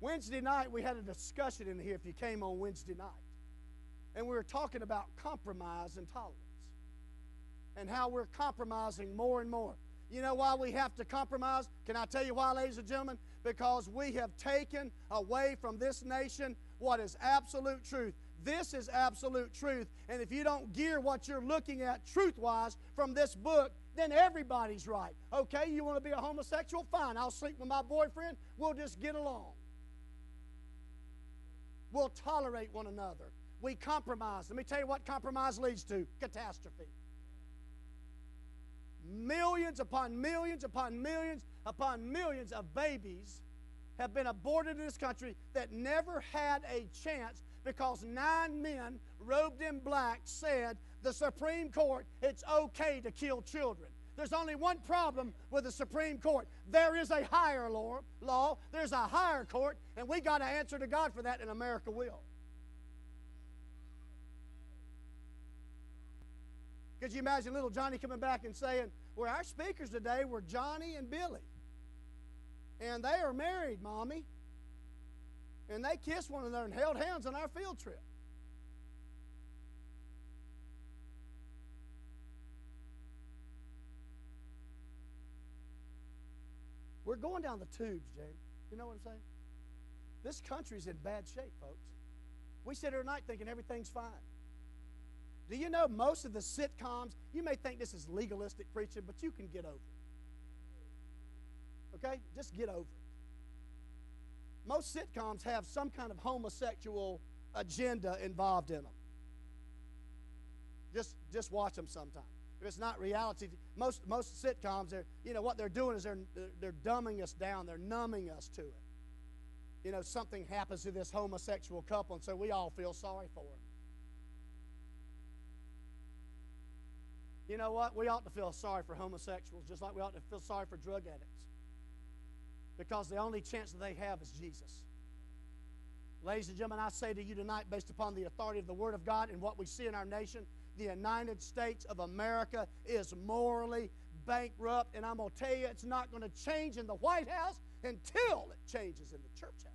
Wednesday night, we had a discussion in here if you came on Wednesday night. And we were talking about compromise and tolerance. And how we're compromising more and more. You know why we have to compromise? Can I tell you why, ladies and gentlemen? Because we have taken away from this nation what is absolute truth. This is absolute truth. And if you don't gear what you're looking at truth-wise from this book, then everybody's right. Okay, you want to be a homosexual? Fine, I'll sleep with my boyfriend. We'll just get along. We'll tolerate one another. We compromise. Let me tell you what compromise leads to. Catastrophe. Millions upon millions upon millions upon millions of babies have been aborted in this country that never had a chance because 9 men robed in black said, the Supreme Court, it's okay to kill children. There's only one problem with the Supreme Court. There is a higher law. There's a higher court, and we got to answer to God for that, and America will. Could you imagine little Johnny coming back and saying, well, our speakers today were Johnny and Billy. And they are married, Mommy. And they kissed one another and held hands on our field trip. We're going down the tubes, James. You know what I'm saying? This country's in bad shape, folks. We sit here tonight thinking everything's fine. Do you know most of the sitcoms, you may think this is legalistic preaching, but you can get over it. Okay? Just get over it. Most sitcoms have some kind of homosexual agenda involved in them. Just watch them sometime. If it's not reality, most sitcoms, what they're doing is they're dumbing us down. They're numbing us to it. You know, something happens to this homosexual couple, and so we all feel sorry for them. You know what? We ought to feel sorry for homosexuals just like we ought to feel sorry for drug addicts. Because the only chance that they have is Jesus. Ladies and gentlemen, I say to you tonight, based upon the authority of the Word of God and what we see in our nation, the United States of America is morally bankrupt. And I'm going to tell you, it's not going to change in the White House until it changes in the church house.